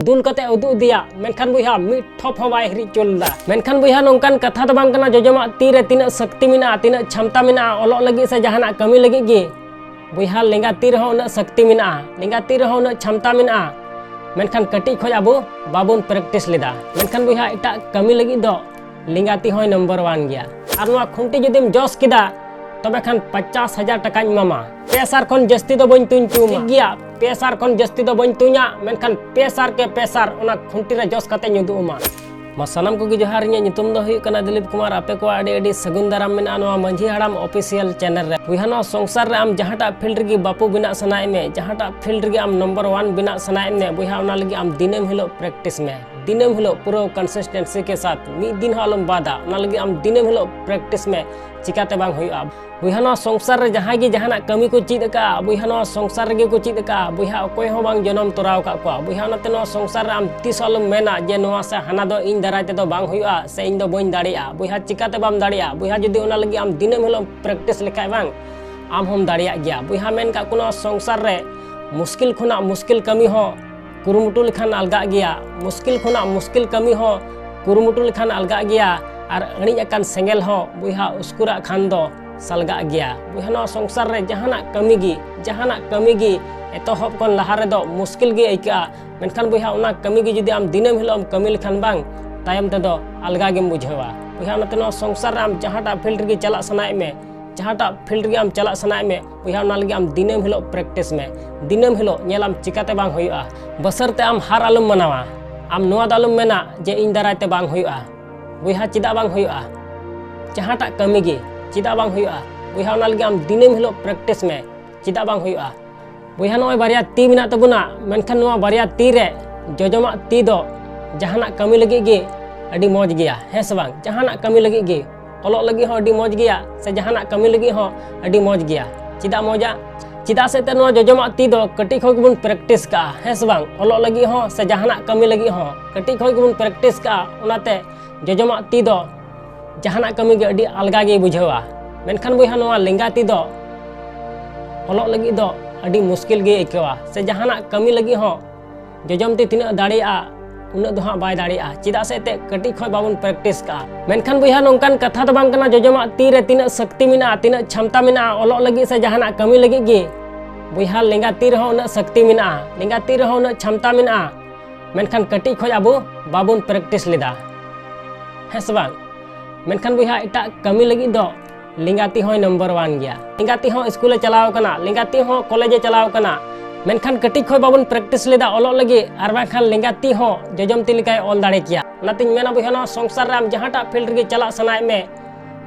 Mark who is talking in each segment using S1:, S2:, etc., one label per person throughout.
S1: दुल कते उदू दिया मेनखान बुया मिट ठप हो बाय हिरी चुलदा मेनखान बुया नोंकान कथा तो बांग कना जोजमा तीरे तीना शक्ति मेना तीना क्षमता मेना ओलोग लगी से जहाना कमी लगी गे बुया लेंगा तीर हो उना शक्ति मेना लेंगा तीर हो उना क्षमता मेना मेनखान कटी खोज अब बाबुन प्रैक्टिस लेदा मेनखान बुया एटा कमी लगी दो लिंगाती होय नंबर 1 गया और नोआ खुंटी जुदिम जस किदा तबे खान 50,000 टका मामा पेसार खन जस्ती दो बन तुन चुमा गया पेसार खन जस्ती दो बन तुया मेनखान पेसार के पेसार ओना खुंटी रे जस कते नुदुमा मा सनम को जोहार इᱧ ᱧᱩᱛᱩᱢ ᱫᱚ ᱦᱩᱭᱩᱜ ᱠᱟᱱᱟ ᱫᱤᱞᱤᱯ ᱠᱩᱢᱟᱨ ᱟᱯᱮ ᱠᱚ ᱟᱹᱰᱤ ᱥᱟᱹᱜᱩᱱ ᱫᱟᱨᱟᱢ ᱢᱮᱱᱟᱜᱼᱟ ᱱᱚᱣᱟ ᱢᱟᱹᱡᱷᱤ ᱦᱟᱲᱟᱢ ᱚᱯᱷᱤᱥᱤᱭᱟᱞ ᱪᱮᱱᱮᱞ ᱨᱮ ᱵᱚᱭᱦᱟ ᱱᱚᱣᱟ ᱥᱚᱝᱥᱟᱨ ᱨᱮ ᱟᱢ ᱡᱟᱦᱟᱸᱴᱟᱜ ᱯᱷᱤल्ड ᱨᱮᱜᱮ ᱵᱟᱯᱩ ᱵᱮᱱᱟᱜ ᱥᱟᱱᱟᱭᱮᱫ ᱢᱮ ᱡᱟᱦᱟᱸᱴᱟᱜ ᱯᱷᱤल्ड ᱨᱮᱜᱮ ᱟᱢ नंबर 1 ᱵᱮᱱᱟᱜ ᱥᱟᱱᱟᱭᱮᱫ ᱢᱮ ᱵᱚᱭᱦᱟ ᱚᱱᱟ ᱞᱟᱹᱜᱤᱫ ᱟᱢ ᱫᱤᱱᱟᱹᱢ हिलोग प्रैक्टिस में दिनम हिलोग पूरा कंसिस्टेंसी के साथ मिद दिन हो आलम बादा ओना लगी आम दिनम हिलोग प्रैक्टिस में चिकाते बांग हुआ बुहा नवा संसार रे जहां गे जहाना कमी को चीद का बुहा नवा संसार रे को चीद का बुहा अकोय हो बांग जन्म तोराव का को बुहा नते नवा संसार रे आम तीस आलम मेना जे नवा से हाना दो इन दाराय ते दो बांग हुआ से इन दो बइन दाड़िया बुहा चिकाते बाम दाड़िया बुहा जदि ओना लगी आम दिनम हिलोग प्रैक्टिस लेखाय बांग आम हम दाड़िया गया बुहा मेन का कोनो संसार रे मुश्किल खुना मुश्किल कमी हो कुरुमुटु लेखान अलगा गया मुश्किल खुना मुश्किल कमी हो कुरुमुटु लेखान अलगा गया और अणी अकान सेंगेल हो बुहा उसकुरा खान दो सलगा गया बुहा नवा संसार रे जहाना कमी गी एतहब कन लहा रे दो मुश्किल गे आइका मेनखान बुहा ओना कमी गी जदि आम दिनम हिलोग कमी लेखान बांग तायम ते दो अलगा गेम बुझेवा बुहा नते नवा संसार रे आम जहाटा फील्ड गे चला सनाय में जहाटा फील्ड गे आम चला सनाय में बुहा ओना लगी आम दिनम हिलोग प्रैक्टिस में दिनम हिलोग नेलाम चिकाते बांग हुआ बसरते आम हार आलम मनावा आम नवा दालम मेना जे इन दारायते बांग हुआ बुहा चिदा बांग हुआ जहाटा कमी गे चिदा बांग हुआ बुहा ओना लगी आम दिनम हिलोग प्रैक्टिस में चिदा बांग हुआ बुहा नवा बारिया ती मेना तबुना मेनखान नवा बारिया ती रे जोजमा ती दो जहाना कमी लगी गे अडी मौज गया है से बांग जहाना कमी लगी गे ओलोग लगी हो अडी मौज गया से जहाना कमी लगी हो अडी मौज गया चिदा मौजा चिदा से ते नवा जोजमा ती दो कटी खो के बुन प्रैक्टिस का है से बांग ओलोग लगी हो से जहाना कमी लगी हो कटी खो के बुन प्रैक्टिस का ओनाते जोजमा ती दो जहाना कमी गे अडी अलगा गे बुझेवा मेनखान बुहा नवा लेंगा ती दो ओलोग लगी दो अडी मुश्किल गे आइकेवा से जहाना कमी लगी हो जोजम ती तिना दाड़िया उना दो हाँ बाय दाड़िया चिदा से ते कटी खो बाबुन प्रैक्टिस का मेनखान बुहा नोंकान कथा तो बांग कना जोजमा ती रे तीना शक्ति मेना तीना क्षमता मेना ओलोग लगी से जहाना कमी लगी गे बुहा लेंगा ती रहो उना शक्ति मेना लेंगा ती रहो उना क्षमता मेना मेनखान कटी खो अब बाबुन प्रैक्टिस लेदा है से बांग मेनखान बुहा एटा कमी लगी दो लिंगाती हो नंबर 1 गया लिंगाती हो स्कूल चलाव कना लिंगाती हो कॉलेज चलाव कना मेनखान कटी खो बाबुन प्रैक्टिस लेदा ओलोग लगी आर बाखान लिंगाती हो जोजमती लिकाय ऑल दाड़े किया ओनातिन मेना बुहा नवा संसार रे आम जहाटा फील्ड गे चला सनाय में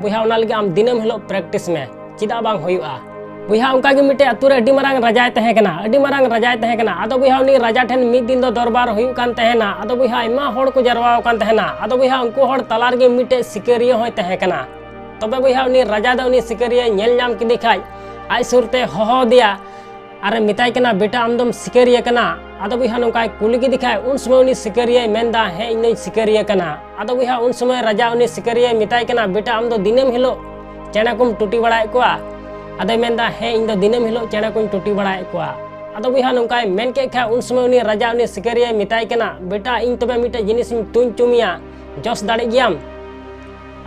S1: बुहा ओना लगी आम दिनम हिलोग प्रैक्टिस में चिदा बांग हुआ बुहा उनका गे मिटे अतु रे अडी मारांग राजाय तहे कना अडी मारांग राजाय तहे कना आदो बुहा उनी राजा ठेन मिद दिन दो दरबार हुयु कान तहेना आदो बुहा आयमा होड़ को जरवाव कान तहेना आदो बुहा उनको होड़ तलार गे मिटे सिकरिया होय तहे कना तबे बुहा उनी राजा दो उनी सिकरिया नेल नाम किदि खाय आय सुरते होहो दिया अरे मिताय कना बेटा आमदम सिकरिया कना आदो बुहा नोंकाय कुली के दिखाय उन समय उनी सिकरिया मेंदा है इन सिकरिया कना आदो बुहा उन समय राजा उनी सिकरिया मिताय कना बेटा आम दो दिनम हिलो चेना कुम टूटी बड़ाय कोआ आदो मेंदा है इन दो दिनम हिलो चेना कुम टूटी बड़ाय कोआ आदो बुहा नोंकाय मेन के खा उन समय उनी राजा उनी सिकरिया मिताय कना बेटा इन तबे मिटे जिनिस इन तुन चुमिया जस दाड़े गियाम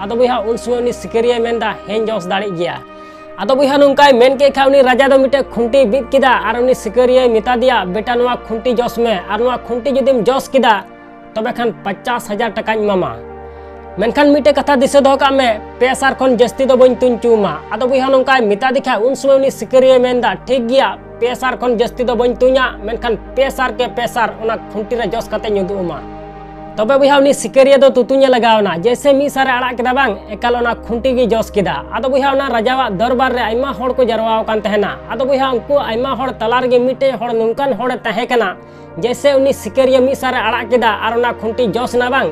S1: आदो बुहा उन समय उनी सिकरिया मेंदा है जस दाड़े गिया आदो बुहा नोंकाय मेन के खा उनी राजा दो मिटे खुंटी बिद किदा आर उनी सिकरिया मिता दिया बेटा नवा खुंटी जस में आर नवा खुंटी जदिम जस किदा तबे खान 50,000 टका मामा मेनखान मिटे कथा दिसे दो का में पेसार खन जस्ती दो बइन तुन चुमा आदो बुहा नोंकाय मिता दिखा उन समय उनी सिकरिया मेंदा ठीक गया पेसार खन जस्ती दो बइन तुया मेनखान पेसार के पेसार ओना खुंटी रे जस कते नुदुमा तबे बुहा उनी सिकरिया दो तुतुnya लगावना जैसे मी सारे आड़ा केदा बांग एकाल ओना खुंटी गी जस केदा आदो बुहा ओना राजावा दरबार रे आयमा होड़ को जरवाव कान तहेना आदो बुहा उनको आयमा होड़ तलार गे मिटे होड़ नोंकान होड़ तहे कना जैसे उनी सिकरिया मी सारे आड़ा केदा आर ओना खुंटी जस ना बांग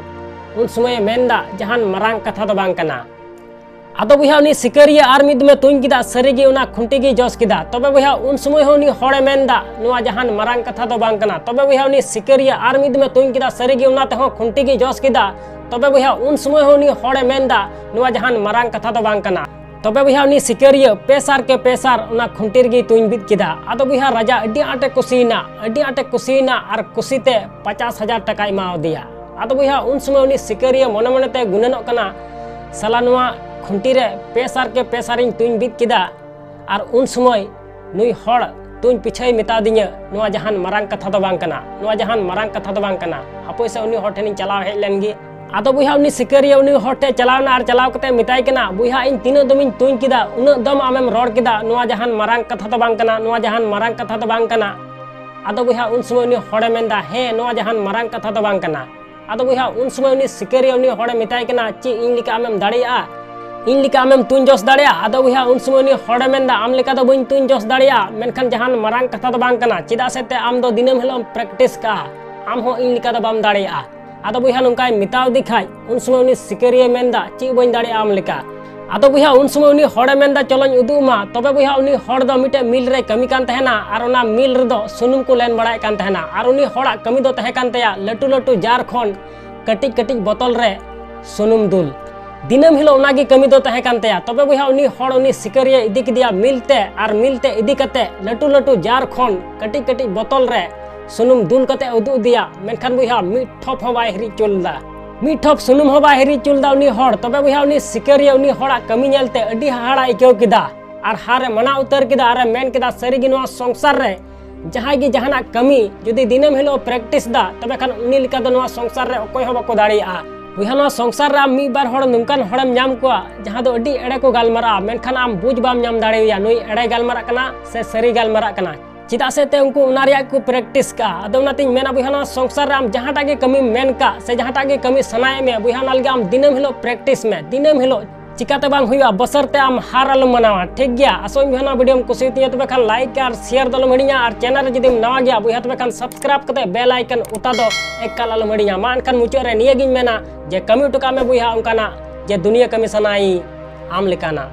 S1: उन समय मेंदा जहान मरांग कथा तो बांग कना आदो बुहा उनी सिकरिया आर मिद में तुन किदा सरीगी ओना खुंटी गी जस किदा तबे बुहा उन समय हो उनी होड़े मेंदा नोआ जहान मरांग कथा तो बांग कना तबे बुहा उनी सिकरिया आर मिद में तुन किदा सरीगी ओना ते हो खुंटी गी जस किदा तबे बुहा उन समय हो उनी होड़े मेंदा नोआ जहान मरांग कथा तो बांग कना तबे बुया उनी सिकरिया पेसार के पेसार उना खुंटीर गी तुइन बिद किदा आदो बुया राजा अड्डी आटे कुसीना और कुसीते 50,000 टका एमा दिया आदो बुया उन समय उनी सिकरिया मने मने ते गुननोग कना साला नुआ खुंटी रे पेसार के पेसारिन तुइन बिद किदा और उन समय नुई हड़ तुइन पिछाई मिता दिया नुआ जहान मरांग कथा दो बांग कना हापोय से उनी हड़ ठेनी चलाव हेज लेनगी आदो बुया उनी सिकरिया उनी हटे चलावना और चलाव कते मिताई कना बुया इन तीनो दमिन तुइन किदा उन दम आमेम रोड किदा नुआ जहान मरांग कथा तो बांग कना आदो बुया उन समय उनी हड़े मेंदा हे नुआ जहान मरांग कथा तो बांग कना आदो बुया उन समय उनी सिकरिया उनी हड़े मिताई कना ची इन लिका आमेम दाड़िया इन लिका आमेम तुइन जोस दाड़िया आदो बुया उन समय उनी हड़े मेंदा आम लिका दो बइन तुइन जोस दाड़िया मेनखान जहान मरांग कथा तो बांग कना चिदा से ते आम दो दिनम हिलोम प्रैक्टिस का आम हो इन लिका दो बाम दाड़िया आदो बुया नुकाय मिताव दिखाई उन समय उनी सिकरिया मेंदा ची बइन दाड़िया आम लिका आदो बुया उन समय उनी हड़े मेंदा चलोñ उदुमा तबे बुया उनी हड़ दो मिटे मिल रे कमी कान तहना और उना मिल रे दो सुनुम को लेन बड़ाय कान तहना और उनी हड़ा कमी दो तहे कान तया लटू लटू जार खन कटिज कटिज बोतल रे सुनुम दुल दिनम हिलो उनागी कमी दो तहे कान तया तबे बुया उनी हड़ उनी सिकरिया इदी किदिया मिलते इदी कते लटू लटू जार खन कटिज कटिज बोतल रे सुनुम दुल कते उदु दिया मेनखान बुया मिट ठप हो बाय हिरी चुलदा मिट ठप सुनुम हो बाय हिरी चुलदा उनी हड़ तबे बुया उनी सिकरिया उनी हड़ा कमी नेलते अड्डी हाड़ा इकेव किदा और हारे मना उतर किदा अरे मेन किदा सरीगी नोआ संसार रे जहां गी जहाना कमी जुदी दिनम हिलो प्रैक्टिस दा तबे खान उनी लिका दो नोआ संसार रे अकोय हो बाको दाड़िया बुया नोआ संसार रे मी बार हड़ नुंकान हड़म नाम कोआ जहां दो अड्डी एड़े को गालमारा मेनखान आम बुझ बाम नाम दाड़ेया नुई एड़े गालमारा कना से सरी गालमारा कना चिदा से ते उनको उनारिया को प्रैक्टिस का अदो नातिन मेना बुया संसार रे आम जहाटा के कमी मेन का से जहाटा के कमी सनाए में बुया नालगे आम दिनम हिलो प्रैक्टिस में दिनम हिलो चिकाते बांग हुआ बसरते आम हार आलम मनावा ठीक गया आसोई बुया वीडियो कुसी तिया तबे खान लाइक और शेयर दलम हड़िया और चैनल रे जदि नवा गया बुया तबे खान सब्सक्राइब कते बेल आइकन उता दो एकल आलम हड़िया मान खान मुचो रे निया गिन मेना जे कमी टुका में बुया उनकाना जे दुनिया कमी सनाई आम लिकाना।